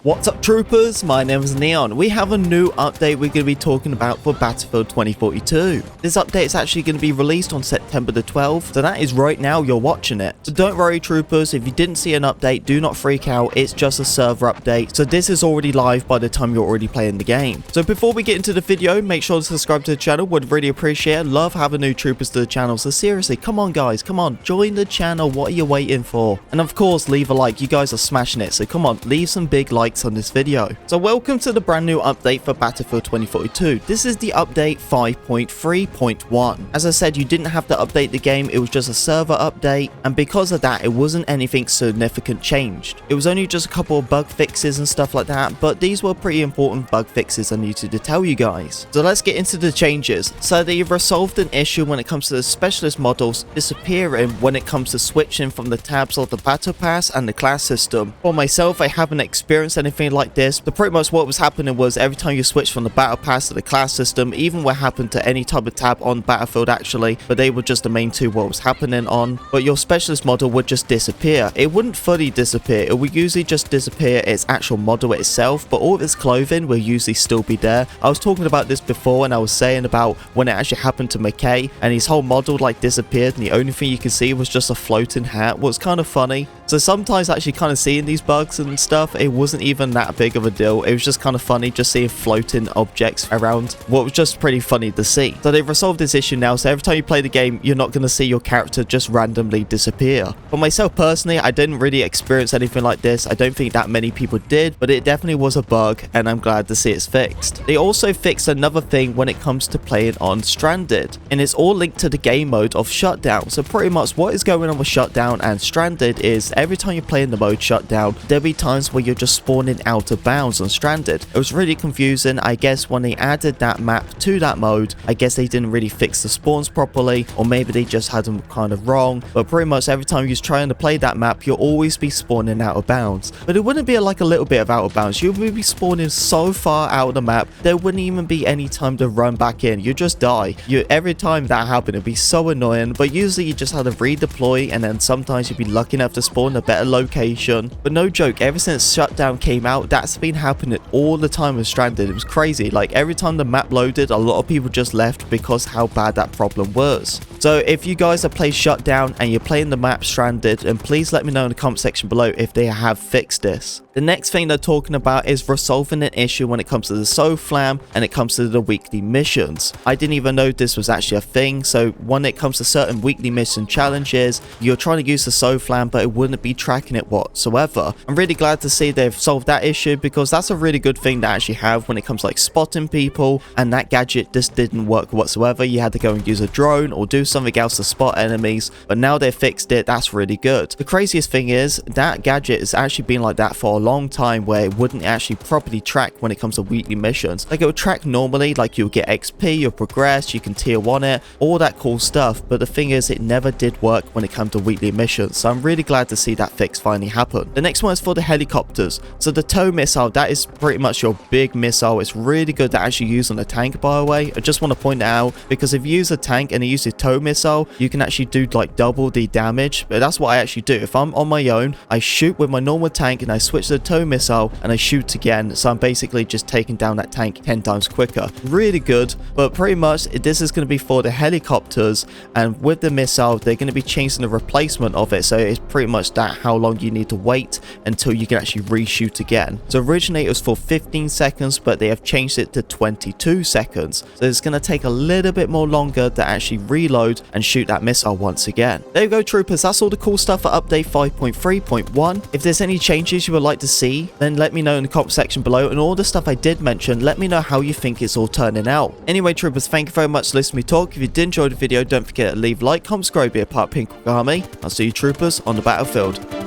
What's up, troopers? My name is Neon. We have a new update we're going to be talking about for Battlefield 2042. This update is actually going to be released on September the 12th, so that is right now you're watching it. So don't worry, troopers, if you didn't see an update, do not freak out. It's just a server update, so this is already live by the time you're already playing the game. So before we get into the video, make sure to subscribe to the channel. Would really appreciate it. Love having new troopers to the channel, so seriously, come on guys, come on, join the channel. What are you waiting for? And of course, leave a like. You guys are smashing it, so come on, leave some big likes on this video. So welcome to the brand new update for Battlefield 2042. This is the update 5.3.1. As I said, you didn't have to update the game, it was just a server update, and because of that, it wasn't anything significant changed. It was only just a couple of bug fixes and stuff like that, but these were pretty important bug fixes I needed to tell you guys. So let's get into the changes. So they've resolved an issue when it comes to the specialist models disappearing when it comes to switching from the tabs of the battle pass and the class system. For myself, I haven't experienced anything like this, but pretty much what was happening was every time you switch from the battle pass to the class system, even what happened to any type of tab on Battlefield actually, but they were just the main two what was happening on, but your specialist model would just disappear. It wouldn't fully disappear, it would usually just disappear its actual model itself, but all of its clothing will usually still be there. I was talking about this before and I was saying about when it actually happened to McKay and his whole model like disappeared and the only thing you could see was just a floating hat. Well, it's kind of funny. So sometimes actually kind of seeing these bugs and stuff, it wasn't even that big of a deal. It was just kind of funny just seeing floating objects around. What was just pretty funny to see. So they've resolved this issue now, so every time you play the game, you're not going to see your character just randomly disappear. For myself personally, I didn't really experience anything like this. I don't think that many people did, but it definitely was a bug and I'm glad to see it's fixed. They also fixed another thing when it comes to playing on Stranded, and it's all linked to the game mode of Shutdown. So pretty much what is going on with Shutdown and Stranded is every time you play in the mode Shutdown, there'll be times where you're just spawning out of bounds on Stranded. It was really confusing. I guess when they added that map to that mode, I guess they didn't really fix the spawns properly, or maybe they just had them kind of wrong, but pretty much every time you're trying to play that map, you'll always be spawning out of bounds. But it wouldn't be like a little bit of out of bounds. You would be spawning so far out of the map, there wouldn't even be any time to run back in. You just die. Every time that happened, it'd be so annoying, but usually you just had to redeploy, and then sometimes you'd be lucky enough to spawn a better location. But no joke, ever since Shutdown came out, that's been happening all the time with Stranded. It was crazy. Like every time the map loaded, a lot of people just left because how bad that problem was. So if you guys have played Shutdown and you're playing the map Stranded, and please let me know in the comment section below if they have fixed this. The next thing they're talking about is resolving an issue when it comes to the SoFlam and it comes to the weekly missions. I didn't even know this was actually a thing. So when it comes to certain weekly mission challenges, you're trying to use the SoFlam, but it wouldn't be tracking it whatsoever. I'm really glad to see they've solved that issue, because that's a really good thing to actually have when it comes to like spotting people, and that gadget just didn't work whatsoever. You had to go and use a drone or do something else to spot enemies, but now they've fixed it. That's really good. The craziest thing is that gadget has actually been like that for a long time, where it wouldn't actually properly track when it comes to weekly missions. Like it would track normally, like you'll get XP, you'll progress, you can tier 1 it, all that cool stuff, but the thing is it never did work when it comes to weekly missions. So I'm really glad to see that fix finally happen. The next one is for the helicopters. So the tow missile, that is pretty much your big missile. It's really good to actually use on a tank, by the way. I just want to point it out, because if you use a tank and you use a tow missile, you can actually do like double the damage. But that's what I actually do. If I'm on my own, I shoot with my normal tank and I switch to the tow missile and I shoot again. So I'm basically just taking down that tank 10 times quicker. Really good. But pretty much this is going to be for the helicopters, and with the missile they're going to be changing the replacement of it. So it's pretty much that how long you need to wait until you can actually reshoot again. So originally it was for 15 seconds, but they have changed it to 22 seconds. So it's going to take a little bit more longer to actually reload and shoot that missile once again. There you go, troopers. That's all the cool stuff for update 5.3.1. If there's any changes you would like to see, then let me know in the comment section below, and all the stuff I did mention, let me know how you think it's all turning out. Anyway, troopers, thank you very much for listening to me talk. If you did enjoy the video, don't forget to leave a like, comment, subscribe, be a part of Pink Army. I'll see you, troopers, on the battlefield.